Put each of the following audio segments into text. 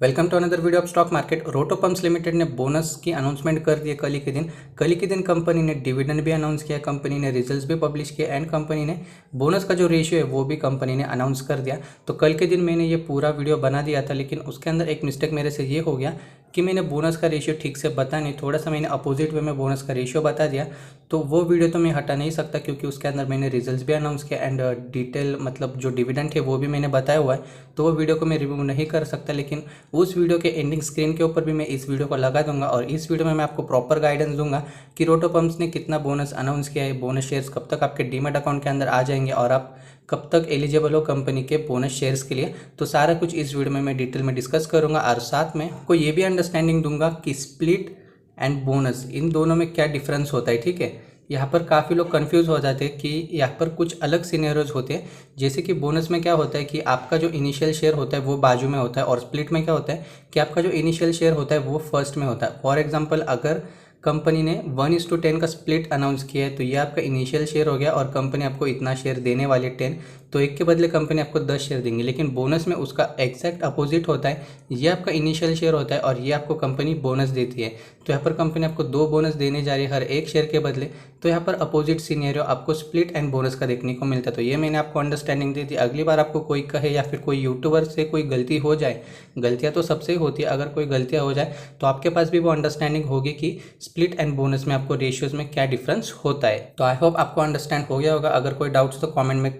Welcome to another video of stock market. Roto Pumps Limited ने bonus की announcement कर दी है कल ही के दिन कंपनी ने डिविडेंड भी अनाउंस किया, कंपनी ने रिजल्ट्स भी पब्लिश किए एंड कंपनी ने बोनस का जो रेशियो है वो भी कंपनी ने अनाउंस कर दिया। तो कल के दिन मैंने ये पूरा वीडियो बना दिया था, लेकिन उसके अंदर एक मिस्टेक मेरे से ये हो गया कि मैंने बोनस का रेशियो ठीक से बता नहीं, थोड़ा सा मैंने अपोजिट वे में बोनस का रेशियो बता दिया। तो वो वीडियो तो मैं हटा नहीं सकता क्योंकि उसके अंदर मैंने रिजल्ट्स भी अनाउंस किया एंड डिटेल मतलब जो डिविडेंड है वो भी मैंने बताया हुआ है, तो वो वीडियो को मैं रिव्यू नहीं कर सकता। लेकिन उस वीडियो के एंडिंग स्क्रीन के ऊपर भी मैं इस वीडियो को लगा दूंगा और इस वीडियो में मैं आपको प्रॉपर गाइडेंस दूंगा कि रोटो पंप्स ने कितना बोनस अनाउंस किया है, बोनस शेयर्स कब तक आपके डीमैट अकाउंट के अंदर आ जाएंगे और आप कब तक एलिजिबल हो कंपनी के बोनस शेयर्स के लिए। तो सारा कुछ इस वीडियो में मैं डिटेल में डिस्कस करूंगा और साथ में आपको ये भी अंडरस्टैंडिंग दूंगा कि स्प्लिट एंड बोनस इन दोनों में क्या डिफरेंस होता है। ठीक है, यहाँ पर काफ़ी लोग कंफ्यूज हो जाते हैं कि यहाँ पर कुछ अलग सिनेरियोज होते हैं। जैसे कि बोनस में क्या होता है कि आपका जो इनिशियल शेयर होता है वो बाजू में होता है और स्प्लिट में क्या होता है कि आपका जो इनिशियल शेयर होता है वो फर्स्ट में होता है। फॉर एग्जांपल अगर कंपनी ने 1:10 का स्प्लिट अनाउंस किया है तो ये आपका इनिशियल शेयर हो गया और कंपनी आपको इतना शेयर देने वाली है 10, तो एक के बदले कंपनी आपको 10 शेयर देंगी। लेकिन बोनस में उसका एग्जैक्ट अपोजिट होता है, ये आपका इनिशियल शेयर होता है और ये आपको कंपनी बोनस देती है। तो यहाँ पर कंपनी आपको 2 बोनस देने जा रही है हर एक शेयर के बदले। तो यहाँ पर अपोजिट सीनेरियो आपको स्प्लिट एंड बोनस का देखने को मिलता है। तो ये मैंने आपको अंडरस्टैंडिंग दी थी। अगली बार आपको कोई कहे या फिर कोई यूट्यूबर से कोई गलती हो जाए, गलतियाँ तो सबसे ही होती है, अगर कोई गलतियाँ हो जाए तो आपके पास भी वो अंडरस्टैंडिंग होगी कि स्प्लिट एंड बोनस में आपको रेशियोज में क्या डिफरेंस होता है। तो आई होप आपको अंडरस्टैंड हो गया होगा। अगर कोई डाउट्स तो कमेंट में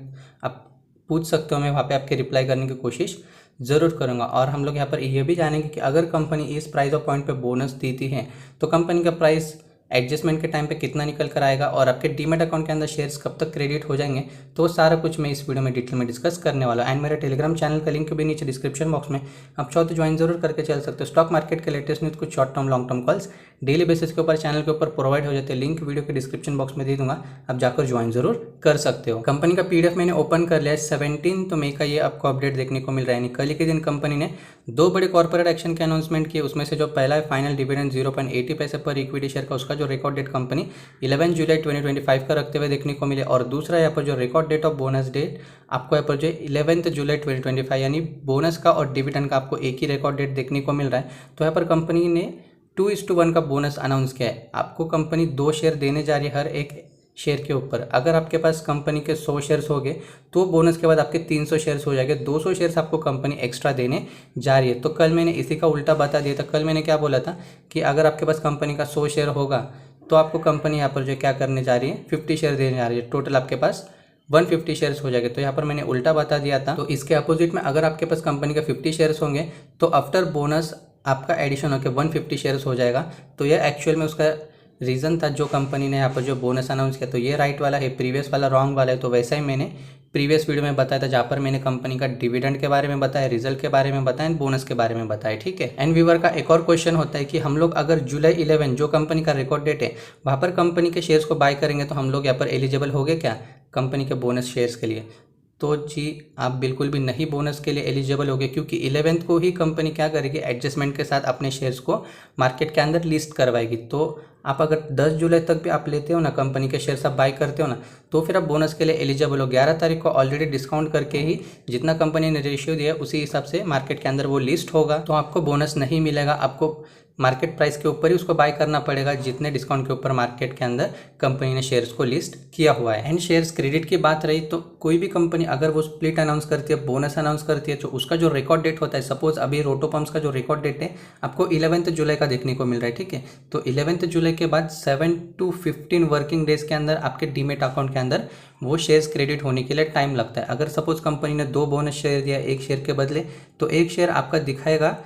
आप पूछ सकते हो, मैं वहाँ पे आपके रिप्लाई करने की कोशिश ज़रूर करूँगा। और हम लोग यहाँ पर ये भी जानेंगे कि अगर कंपनी इस प्राइस ऑफ पॉइंट पे बोनस देती है तो कंपनी का प्राइस एडजस्टमेंट के टाइम पे कितना निकल कर आएगा और आपके डीमैट अकाउंट के अंदर शेयर्स कब तक क्रेडिट हो जाएंगे। तो सारा कुछ मैं इस वीडियो में डिटेल में डिस्कस करने वाला हूँ। एंड मेरे टेलीग्राम चैनल का लिंक भी नीचे डिस्क्रिप्शन बॉक्स में, आप चाहो तो ज्वाइन जरूर करके चल सकते हो। स्टॉक मार्केट के लेटेस्ट न्यूज़, कुछ short term long term calls daily basis के ऊपर चैनल के ऊपर प्रोवाइड हो जाते हैं। लिंक वीडियो के डिस्क्रिप्शन बॉक्स में दे दूंगा, आप जाकर ज्वाइन जरूर कर सकते हो। कंपनी का पीडीएफ मैंने ओपन कर लिया है। 17 मई का ये आपको अपडेट देखने को मिल रहा है। कल के दिन कंपनी ने 2 बड़े कॉर्पोरेट एक्शन के अनाउंसमेंट किए। उसमें से जो पहला है फाइनल डिविडेंड 0.80 पैसे पर इक्विटी शेयर का, उसका जो रिकॉर्ड डेट कंपनी 11 जुलाई 2025 का रखते हुए देखने को मिले। और दूसरा यहाँ पर जो record date of bonus date आपको यहाँ पर जो 11 जुलाई 2025 यानी बोनस का और डिविडेंड का आपको एक ही रिकॉर्ड डेट देखने को मिल रहा है। तो यहाँ पर कंपनी ने 2:1 का बोनस अनाउंस किया है। आपको कंपनी 2 शेयर देने जा रही है हर एक शेयर के ऊपर। अगर आपके पास कंपनी के 100 शेयर्स हो गए तो बोनस के बाद आपके 300 शेयर्स हो जाएंगे, 200 शेयर्स आपको कंपनी एक्स्ट्रा देने जा रही है। तो कल मैंने इसी का उल्टा बता दिया था। कल मैंने क्या बोला था कि अगर आपके पास कंपनी का 100 शेयर होगा तो आपको कंपनी यहाँ पर जो क्या करने जा रही है 50 शेयर देने जा रही है। टोटल आपके पास 150 शेयर्स हो जाएंगे। तो यहाँ पर मैंने उल्टा बता दिया था। तो इसके अपोजिट में अगर आपके पास कंपनी का 50 शेयर्स होंगे तो आफ्टर बोनस आपका एडिशन होकर 150 शेयर्स हो जाएगा। तो यह एक्चुअल में उसका रीज़न था जो कंपनी ने यहाँ पर जो बोनस अनाउंस किया। तो ये राइट वाला है, प्रीवियस वाला रॉन्ग वाला है। तो वैसा ही मैंने प्रीवियस वीडियो में बताया था जहाँ पर मैंने कंपनी का डिविडेंड के बारे में बताया, रिजल्ट के बारे में बताया, बोनस के बारे में बताया। ठीक है। एंड व्यूअर का एक और क्वेश्चन होता है कि हम लोग अगर जुलाई 11 जो कंपनी का रिकॉर्ड डेट है वहाँ पर कंपनी के शेयर्स को बाय करेंगे तो हम लोग यहाँ पर एलिजिबल हो गए क्या कंपनी के बोनस शेयर्स के लिए? तो जी आप बिल्कुल भी नहीं बोनस के लिए एलिजिबल होगे, क्योंकि 11 को ही कंपनी क्या करेगी एडजस्टमेंट के साथ अपने शेयर्स को मार्केट के अंदर लिस्ट करवाएगी। तो आप अगर 10 जुलाई तक भी आप लेते हो ना कंपनी के शेयर्स आप बाय करते हो ना तो फिर आप बोनस के लिए एलिजिबल हो। 11 तारीख को ऑलरेडी डिस्काउंट करके ही जितना कंपनी ने रेशियो दिया उसी हिसाब से मार्केट के अंदर वो लिस्ट होगा। तो आपको बोनस नहीं मिलेगा, आपको मार्केट प्राइस के ऊपर ही उसको बाय करना पड़ेगा जितने डिस्काउंट के ऊपर मार्केट के अंदर कंपनी ने शेयर्स को लिस्ट किया हुआ है। एंड शेयर्स क्रेडिट की बात रही तो कोई भी कंपनी अगर वो स्प्लिट अनाउंस करती है, बोनस अनाउंस करती है, तो उसका जो रिकॉर्ड डेट होता है, सपोज अभी रोटो पंप्स का जो रिकॉर्ड डेट है आपको 11 जुलाई का देखने को मिल रहा है। ठीक है। तो 11 जुलाई के बाद 7 to 15 वर्किंग डेज के अंदर आपके डीमेट अकाउंट के अंदर वो शेयर्स क्रेडिट होने के लिए टाइम लगता है। अगर सपोज कंपनी ने 2 बोनस शेयर दिया एक शेयर के बदले तो एक शेयर आपका दिखाएगा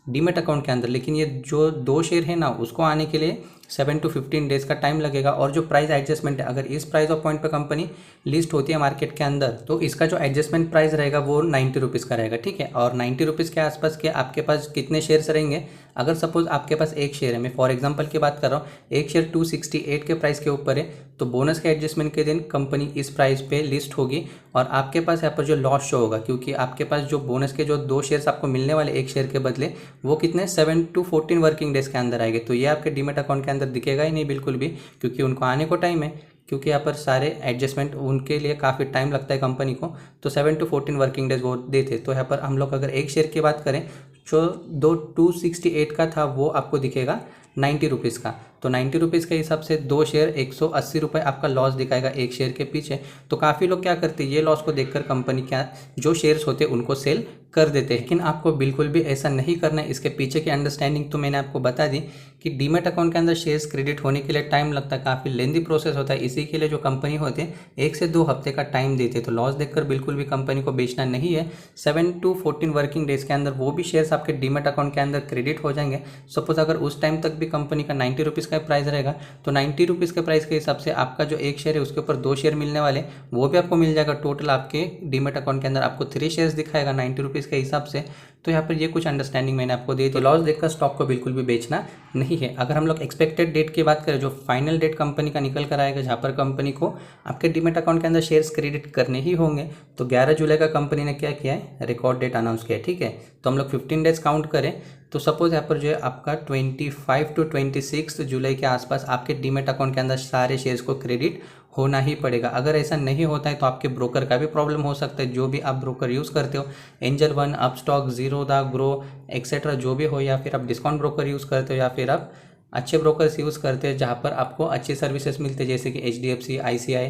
डीमेट अकाउंट के अंदर, लेकिन ये जो 2 शेयर है ना उसको आने के लिए 7 to 15 डेज का टाइम लगेगा। और जो प्राइस एडजस्टमेंट है, अगर इस प्राइस ऑफ पॉइंट पे कंपनी लिस्ट होती है मार्केट के अंदर तो इसका जो एडजस्टमेंट प्राइस रहेगा वो 90 रुपीज़ का रहेगा। ठीक है। और 90 रुपीज़ के आसपास के आपके पास कितने शेयर्स रहेंगे? अगर सपोज आपके पास एक शेयर है, मैं फॉर एग्जांपल की बात कर रहा हूँ, एक शेयर 268 के प्राइस के ऊपर है तो बोनस के एडजस्टमेंट के दिन कंपनी इस प्राइस पे लिस्ट होगी और आपके पास यहाँ पर जो लॉस शो होगा, क्योंकि आपके पास जो बोनस के जो 2 शेयर्स आपको मिलने वाले एक शेयर के बदले वो कितने 7 to 14 वर्किंग डेज के अंदर आएंगे। तो ये आपके डीमेट अकाउंट के अंदर दिखेगा ही नहीं बिल्कुल भी, क्योंकि उनको आने को टाइम है, क्योंकि यहाँ पर सारे एडजस्टमेंट उनके लिए काफ़ी टाइम लगता है कंपनी को। तो 7 to 14 वर्किंग डेज वो देते। तो यहाँ पर हम लोग अगर एक शेयर की बात करें जो 268 का था वो आपको दिखेगा 90 रुपीज़ का। तो 90 रुपीज़ के हिसाब से 2 शेयर 180 रुपये आपका लॉस दिखाएगा एक शेयर के पीछे। तो काफ़ी लोग क्या करते हैं, ये लॉस को देखकर कंपनी क्या जो शेयर्स होते हैं उनको सेल कर देते हैं, लेकिन आपको बिल्कुल भी ऐसा नहीं करना है। इसके पीछे की अंडरस्टैंडिंग तो मैंने आपको बता दी कि डीमैट अकाउंट के अंदर शेयर्स क्रेडिट होने के लिए टाइम लगता है, काफ़ी लेंदी प्रोसेस होता है। इसी के लिए जो कंपनी होती है 1 से 2 हफ्ते का टाइम देती है। तो लॉस देखकर बिल्कुल भी कंपनी को बेचना नहीं है। 7 to 14 वर्किंग डेज के अंदर वो भी शेयर्स आपके डीमैट अकाउंट के अंदर क्रेडिट हो जाएंगे। सपोज अगर उस टाइम तक भी कंपनी का 90 रुपीज़ का प्राइस रहेगा तो 90 रुपीज़ के प्राइस के हिसाब से आपका जो एक शेयर है उसके ऊपर 2 शेयर मिलने वाले वो भी आपको मिल जाएगा। टोटल आपके डीमैट अकाउंट के अंदर आपको 3 शेयर्स दिखाएगा 90 रुपीज़ के हिसाब से। तो यहाँ पर ये कुछ अंडरस्टैंडिंग मैंने आपको दी। तो लॉस देखकर स्टॉक को बिल्कुल भी बेचना नहीं है। अगर हम लोग एक्सपेक्टेड डेट की बात करें, जो फाइनल डेट कंपनी का निकल कर आएगा जहाँ पर कंपनी को आपके डीमैट अकाउंट के अंदर शेयर्स क्रेडिट करने ही होंगे, तो 11 जुलाई का कंपनी ने क्या किया है, रिकॉर्ड डेट अनाउंस किया है। ठीक है, तो हम लोग 15 डेज काउंट करें तो सपोज यहाँ पर जो है आपका 25 to 26 जुलाई के आसपास आपके डीमैट अकाउंट के अंदर सारे शेयर्स को क्रेडिट होना ही पड़ेगा। अगर ऐसा नहीं होता है तो आपके ब्रोकर का भी प्रॉब्लम हो सकता है। जो भी आप ब्रोकर यूज़ करते हो, angel one, Upstox, Zerodha, grow etcetera जो भी हो, या फिर आप डिस्काउंट ब्रोकर यूज़ करते हो, या फिर आप अच्छे ब्रोकर्स यूज़ करते हैं जहाँ पर आपको अच्छी सर्विसेज मिलते हैं जैसे कि HDFC, ICI,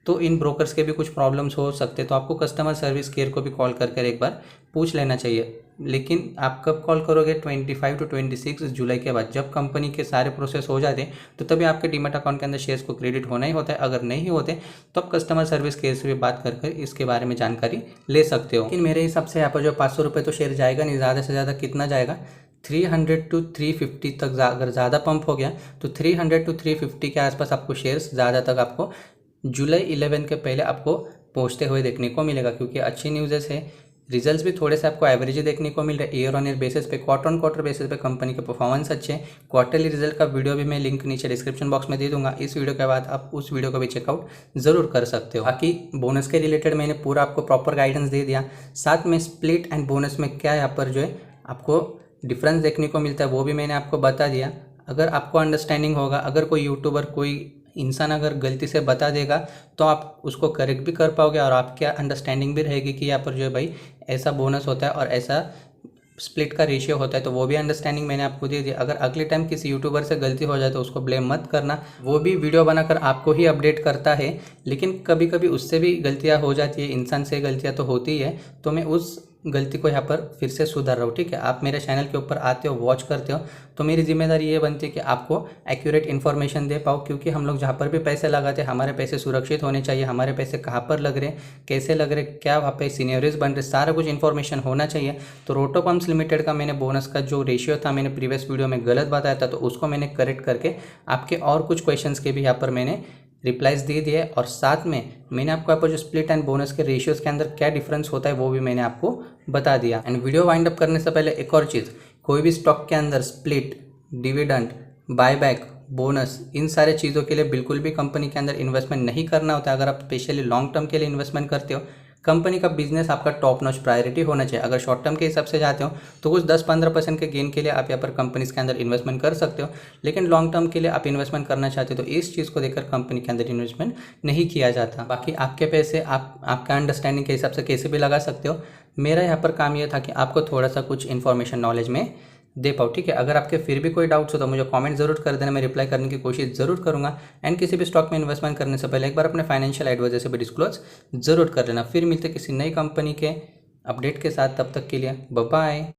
तो इन ब्रोकर्स के भी कुछ प्रॉब्लम्स हो सकते हैं। तो आपको कस्टमर सर्विस केयर को भी कॉल कर एक बार पूछ लेना चाहिए। लेकिन आप कब कॉल करोगे, 25 to 26 जुलाई के बाद, जब कंपनी के सारे प्रोसेस हो जाते हैं तो तभी आपके डीमैट अकाउंट के अंदर शेयर्स को क्रेडिट होना ही होता है। अगर नहीं होते तो आप कस्टमर सर्विस केयर से भी बात कर इसके बारे में जानकारी ले सकते हो। लेकिन मेरे हिसाब से यहाँ पर जो 500 रुपये तो शेयर जाएगा नहीं, ज़्यादा से ज़्यादा कितना जाएगा, 300 to 350 तक। अगर ज़्यादा पंप हो गया तो 300 to 350 के आसपास आपको शेयर्स ज़्यादा तक आपको जुलाई 11 के पहले आपको पहुंचते हुए देखने को मिलेगा। क्योंकि अच्छी न्यूज़ है, रिजल्ट्स भी थोड़े से आपको एवरेज देखने को मिल रहे हैं। ईयर ऑन ईयर बेसिस पे, क्वार्टर ऑन क्वार्टर बेसिस पे कंपनी के परफॉर्मेंस अच्छे हैं। क्वार्टरली रिजल्ट का वीडियो भी मैं लिंक नीचे डिस्क्रिप्शन बॉक्स में दे दूंगा। इस वीडियो के बाद आप उस वीडियो को भी चेकआउट जरूर कर सकते हो। बाकी बोनस के रिलेटेड मैंने पूरा आपको प्रॉपर गाइडेंस दे दिया। साथ में स्प्लिट एंड बोनस में क्या यहाँ पर जो है आपको डिफरेंस देखने को मिलता है वो भी मैंने आपको बता दिया। अगर आपको अंडरस्टैंडिंग होगा, अगर कोई यूट्यूबर, कोई इंसान अगर गलती से बता देगा तो आप उसको करेक्ट भी कर पाओगे और आपके अंडरस्टैंडिंग भी रहेगी कि यहाँ पर जो है भाई ऐसा बोनस होता है और ऐसा स्प्लिट का रेशियो होता है। तो वो भी अंडरस्टैंडिंग मैंने आपको दे दी। अगर अगले टाइम किसी यूट्यूबर से गलती हो जाए तो उसको ब्लेम मत करना, वो भी वीडियो बनाकर आपको ही अपडेट करता है, लेकिन कभी कभी उससे भी गलतियाँ हो जाती है, इंसान से गलतियाँ तो होती है। तो मैं उस गलती को यहाँ पर फिर से सुधार रहा हूँ। ठीक है, आप मेरे चैनल के ऊपर आते हो, वॉच करते हो, तो मेरी जिम्मेदारी ये बनती है कि आपको एक्यूरेट इन्फॉर्मेशन दे पाऊँ। क्योंकि हम लोग जहाँ पर भी पैसे लगाते हैं, हमारे पैसे सुरक्षित होने चाहिए। हमारे पैसे कहाँ पर लग रहे, कैसे लग रहे, क्या वहाँ पे सीनियरिटीज बन रहे, सारा कुछ इन्फॉर्मेशन होना चाहिए। तो रोटो पंप्स लिमिटेड का मैंने बोनस का जो रेशियो था मैंने प्रीवियस वीडियो में गलत बताया था, तो उसको मैंने करेक्ट करके आपके और कुछ क्वेश्चंस के भी यहाँ पर मैंने रिप्लाइज दे दिए। और साथ में मैंने आपको यहाँ पर जो स्प्लिट एंड बोनस के रेशियोज के अंदर क्या डिफरेंस होता है वो भी मैंने आपको बता दिया। एंड वीडियो वाइंड अप करने से पहले एक और चीज़, कोई भी स्टॉक के अंदर स्प्लिट, डिविडेंड, बायबैक, बोनस, इन सारे चीज़ों के लिए बिल्कुल भी कंपनी के अंदर इन्वेस्टमेंट नहीं करना होता है। अगर आप स्पेशली लॉन्ग टर्म के लिए इन्वेस्टमेंट करते हो, कंपनी का बिजनेस आपका टॉप नॉच प्रायोरिटी होना चाहिए। अगर शॉर्ट टर्म के हिसाब से जाते हो तो कुछ 10-15% के गेन के लिए आप यहाँ पर कंपनीज के अंदर इन्वेस्टमेंट कर सकते हो, लेकिन लॉन्ग टर्म के लिए आप इन्वेस्टमेंट करना चाहते हो तो इस चीज़ को देखकर कंपनी के अंदर इन्वेस्टमेंट नहीं किया जाता। बाकी आपके पैसे आप आपका अंडरस्टैंडिंग के हिसाब से कैसे भी लगा सकते हो। मेरा यहाँ पर काम यह था कि आपको थोड़ा सा कुछ इन्फॉर्मेशन नॉलेज में दे पाओ। ठीक है, अगर आपके फिर भी कोई डाउट्स हो तो मुझे कमेंट जरूर कर देना, मैं रिप्लाई करने की कोशिश जरूर करूंगा। एंड किसी भी स्टॉक में इन्वेस्टमेंट करने से पहले एक बार अपने फाइनेंशियल एडवाइजर से भी डिस्क्लोज जरूर कर लेना। फिर मिलते किसी नई कंपनी के अपडेट के साथ, तब तक के लिए बाय बाय।